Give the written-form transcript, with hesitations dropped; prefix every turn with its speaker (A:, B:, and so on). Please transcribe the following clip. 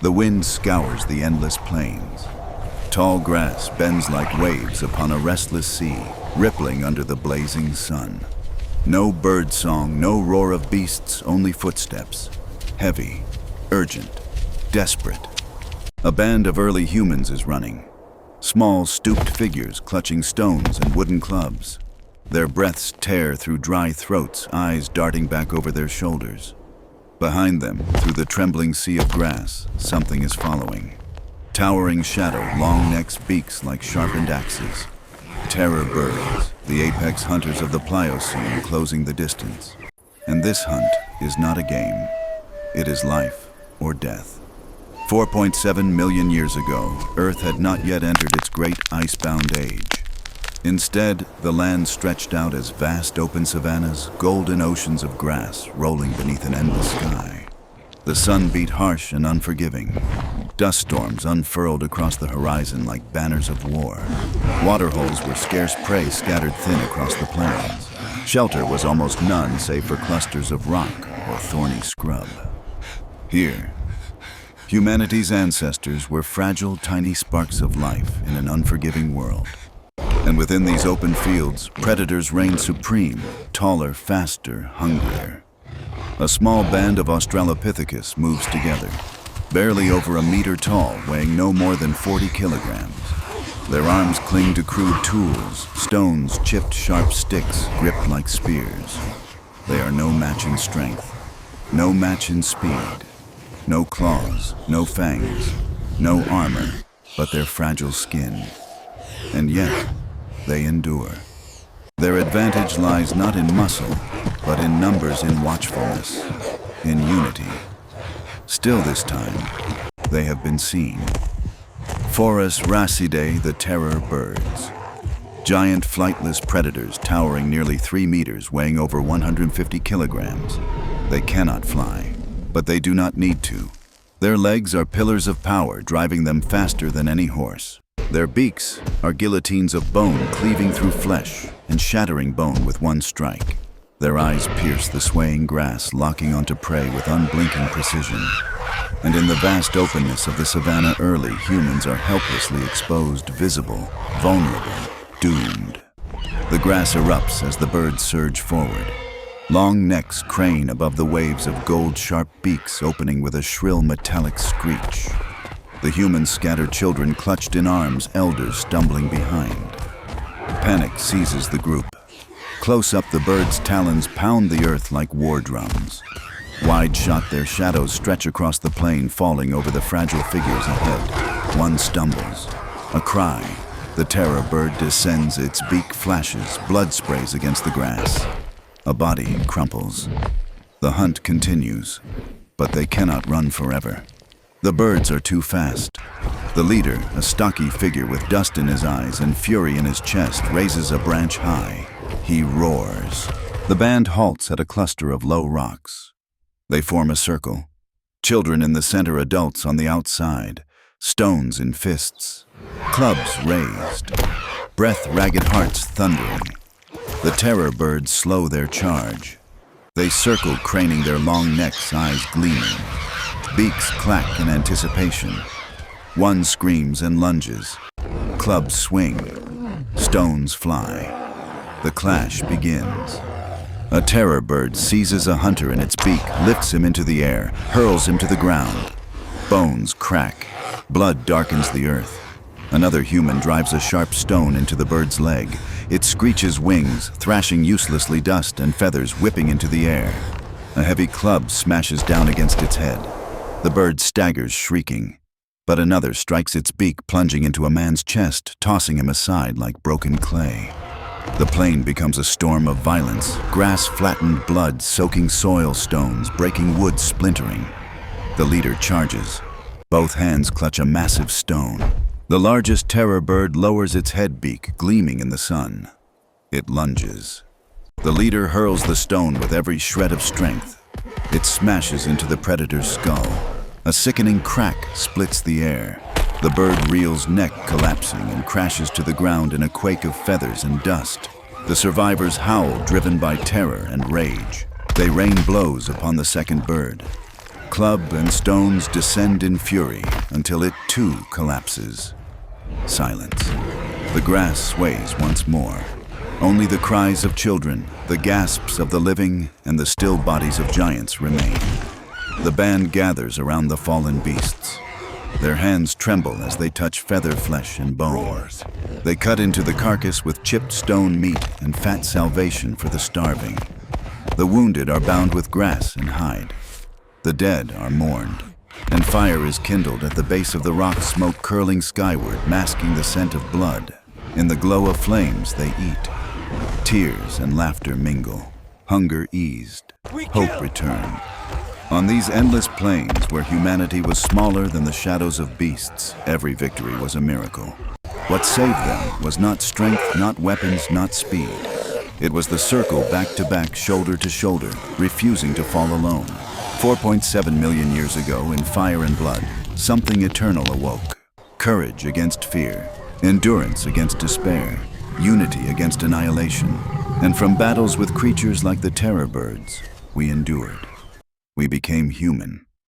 A: The wind scours the endless plains. Tall grass bends like waves upon a restless sea, rippling under the blazing sun. No bird song, no roar of beasts, only footsteps. Heavy, urgent, desperate. A band of early humans is running. Small, stooped figures clutching stones and wooden clubs. Their breaths tear through dry throats, eyes darting back over their shoulders. Behind them, through the trembling sea of grass, something is following. Towering shadow, long necks, beaks like sharpened axes. Terror birds, the apex hunters of the Pliocene, closing the distance. And this hunt is not a game. It is life or death. 4.7 million years ago, Earth had not yet entered its great ice-bound age. Instead, the land stretched out as vast open savannas, golden oceans of grass rolling beneath an endless sky. The sun beat harsh and unforgiving. Dust storms unfurled across the horizon like banners of war. Waterholes were scarce prey scattered thin across the plains. Shelter was almost none save for clusters of rock or thorny scrub. Here, humanity's ancestors were fragile, tiny sparks of life in an unforgiving world. And within these open fields, predators reigned supreme, taller, faster, hungrier. A small band of Australopithecus moves together, barely over a meter tall, weighing no more than 40 kilograms. Their arms cling to crude tools, stones, chipped sharp sticks, gripped like spears. They are no match in strength, no match in speed. No claws, no fangs, no armor, but their fragile skin. And yet, they endure. Their advantage lies not in muscle, but in numbers, in watchfulness, in unity. Still this time, they have been seen. Forus racidae, the terror birds. Giant flightless predators towering nearly 3 meters, weighing over 150 kilograms. They cannot fly, but they do not need to. Their legs are pillars of power, driving them faster than any horse. Their beaks are guillotines of bone, cleaving through flesh and shattering bone with one strike. Their eyes pierce the swaying grass, locking onto prey with unblinking precision. And in the vast openness of the savanna, early humans are helplessly exposed, visible, vulnerable, doomed. The grass erupts as the birds surge forward. Long necks crane above the waves of gold-sharp beaks opening with a shrill metallic screech. The humans scatter children clutched in arms, elders stumbling behind. Panic seizes the group. Close up, the birds' talons pound the earth like war drums. Wide shot, their shadows stretch across the plain, falling over the fragile figures ahead. One stumbles. A cry. The terror bird descends, its beak flashes, blood sprays against the grass. A body crumples. The hunt continues, but they cannot run forever. The birds are too fast. The leader, a stocky figure with dust in his eyes and fury in his chest, raises a branch high. He roars. The band halts at a cluster of low rocks. They form a circle. Children in the center, adults on the outside. Stones in fists. Clubs raised. Breath, ragged hearts thundering. The terror birds slow their charge. They circle, craning their long necks, eyes gleaming. Beaks clack in anticipation. One screams and lunges. Clubs swing. Stones fly. The clash begins. A terror bird seizes a hunter in its beak, lifts him into the air, hurls him to the ground. Bones crack. Blood darkens the earth. Another human drives a sharp stone into the bird's leg. It screeches wings, thrashing uselessly, dust and feathers whipping into the air. A heavy club smashes down against its head. The bird staggers, shrieking. But another strikes its beak, plunging into a man's chest, tossing him aside like broken clay. The plain becomes a storm of violence, grass-flattened blood soaking soil, stones breaking wood, splintering. The leader charges. Both hands clutch a massive stone. The largest terror bird lowers its head, beak gleaming in the sun. It lunges. The leader hurls the stone with every shred of strength. It smashes into the predator's skull. A sickening crack splits the air. The bird reels, neck collapsing, and crashes to the ground in a quake of feathers and dust. The survivors howl, driven by terror and rage. They rain blows upon the second bird. Club and stones descend in fury until it too collapses. Silence. The grass sways once more. Only the cries of children, the gasps of the living, and the still bodies of giants remain. The band gathers around the fallen beasts. Their hands tremble as they touch feather, flesh, and bone. They cut into the carcass with chipped stone meat and fat salvation for the starving. The wounded are bound with grass and hide. The dead are mourned, and fire is kindled at the base of the rock, smoke curling skyward, masking the scent of blood. In the glow of flames they eat. Tears and laughter mingle. Hunger eased. Hope returned. On these endless plains where humanity was smaller than the shadows of beasts, every victory was a miracle. What saved them was not strength, not weapons, not speed. It was the circle back to back, shoulder to shoulder, refusing to fall alone. 4.7 million years ago, in fire and blood, something eternal awoke. Courage against fear, endurance against despair, unity against annihilation. And from battles with creatures like the terror birds, we endured. We became human.